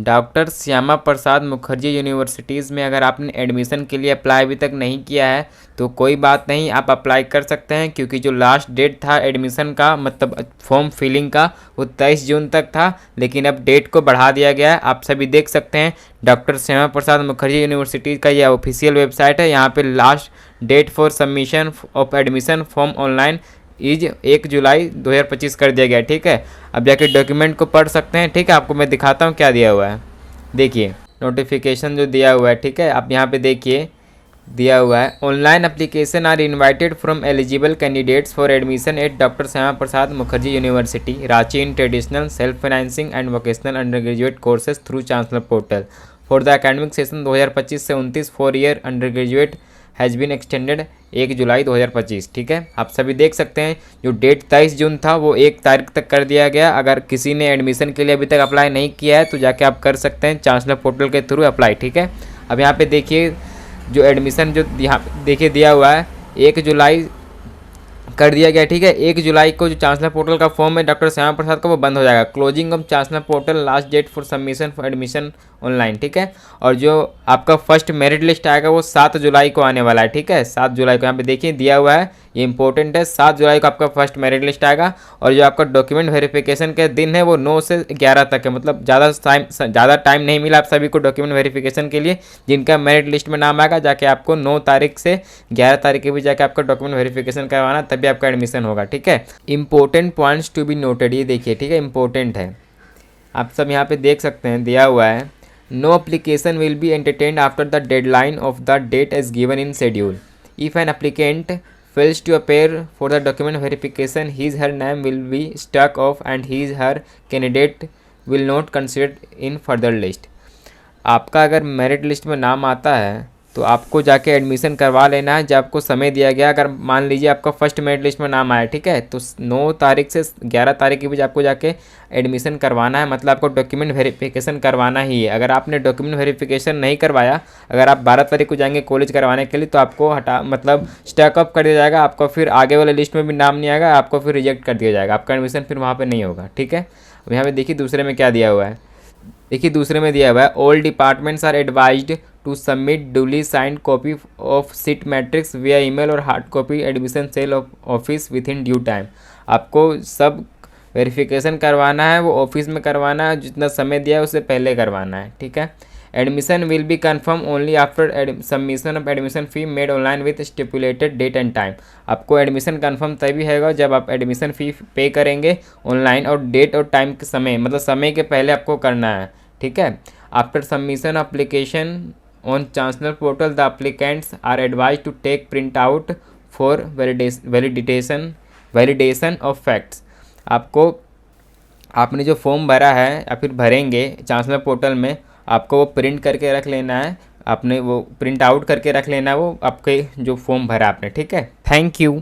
Doctor Shyama Prasad Mukherjee universities में अगर आपने एडमिशन के लिए अप्लाई अभी तक नहीं किया है तो कोई बात नहीं, आप अप्लाई कर सकते हैं, क्योंकि जो लास्ट डेट था एडमिशन का मतलब फॉर्म फिलिंग का वो 23 जून तक था, लेकिन अब डेट को बढ़ा दिया गया है। आप सभी देख सकते हैं डॉक्टर श्यामा प्रसाद मुखर्जी यूनिवर्सिटी का यह ऑफिशियल वेबसाइट है। यहाँ पे last date for submission of admission form online is 1 July 2025 कर दिया गया। ठीक है, अब जाके डॉक्यूमेंट को पढ़ सकते हैं। ठीक है, आपको मैं दिखाता हूँ क्या दिया हुआ है। देखिए नोटिफिकेशन जो दिया हुआ है, ठीक है, आप यहाँ पे देखिए दिया हुआ है, online application are invited from eligible candidates for admission at doctor Shyama Prasad Mukherjee university Ranchi in traditional self financing and vocational undergraduate courses through chancellor portal for the academic session 2025 से 29 4 year undergraduate has been extended 1 July 2025। ठीक है, आप सभी देख सकते हैं जो date 23 जून था वो 1 तारीख तक कर दिया गया। अगर किसी ने एडमिशन के लिए अभी तक अप्लाई नहीं किया है तो जाके आप कर सकते हैं चांसलर पोर्टल के थ्रू अप्लाई। ठीक है, अब यहाँ पे देखिए जो एडमिशन जो यहाँ देखिए दिया हुआ है 1 जुलाई कर दिया गया। ठीक है, 1 जुलाई को जो चांसलर पोर्टल का फॉर्म है डॉक्टर श्यामा प्रसाद का वो बंद हो जाएगा। Closing of chancellor portal last date for submission for admission online. ठीक है, और जो आपका फर्स्ट मेरिट लिस्ट आएगा वो 7 जुलाई को आने वाला है। ठीक है, 7 जुलाई को यहाँ पे देखिए दिया हुआ है, ये इंपॉर्टेंट है। 7 जुलाई को आपका फर्स्ट मेरिट लिस्ट आएगा और जो आपका डॉक्यूमेंट वेरिफिकेशन के दिन है वो 9 से 11 तक है, मतलब ज़्यादा टाइम नहीं मिला आप सभी को डॉक्यूमेंट वेरिफिकेशन के लिए। जिनका मेरिट लिस्ट में नाम आएगा जाके आपको 9 तारीख से 11 तारीख के बीच जाके आपका डॉक्यूमेंट वेरिफिकेशन करवाना, तभी आपका एडमिशन होगा। ठीक है, important points to be noted, ये देखिए, ठीक है, इंपॉर्टेंट है, आप सब यहाँ पे देख सकते हैं दिया हुआ है। No application will be entertained after the deadline of the date as given in schedule. If an applicant fails to appear for the document verification, his her name will be struck off and his her candidate will not considered in further list। आपका अगर merit list में नाम आता है तो आपको जाके admission करवा लेना है जब आपको समय दिया गया। अगर मान लीजिए आपका फर्स्ट मेरिट लिस्ट में नाम आया, ठीक है, तो 9 तारीख से 11 तारीख के बीच आपको जाके एडमिशन करवाना है, मतलब आपको डॉक्यूमेंट वेरिफिकेशन करवाना ही है। अगर आपने डॉक्यूमेंट वेरिफिकेशन नहीं करवाया, अगर आप 12 तारीख को जाएंगे कॉलेज करवाने के लिए तो आपको मतलब स्टैक अप कर दिया जाएगा, आपको फिर आगे वाले लिस्ट में भी नाम नहीं आएगा, आपको फिर रिजेक्ट कर दिया जाएगा, आपका एडमिशन फिर वहाँ पर नहीं होगा। ठीक है, अब यहाँ पर देखिए दूसरे में क्या दिया हुआ है, देखिए दूसरे में दिया हुआ है all departments are advised to submit duly signed copy of seat matrix via email और hard copy admission cell of office within due time. आपको सब वेरिफिकेशन करवाना है, वो ऑफिस में करवाना है, जितना समय दिया है उससे पहले करवाना है। ठीक है, admission will be confirm only after submission of admission fee made online with stipulated date and time. आपको एडमिशन कन्फर्म तभी होगा जब आप एडमिशन फ़ी पे करेंगे ऑनलाइन और डेट और टाइम के समय, मतलब समय के पहले आपको करना है। ठीक है, after submission application on chancellor portal the applicants are advise to take print out for validation of facts. आपको आपने जो फॉर्म भरा है या फिर भरेंगे चांसलर पोर्टल में, आपको वो प्रिंट करके रख लेना है, आपने वो प्रिंट आउट करके रख लेना है वो आपके जो फॉर्म भरा आपने। ठीक है, थैंक यू।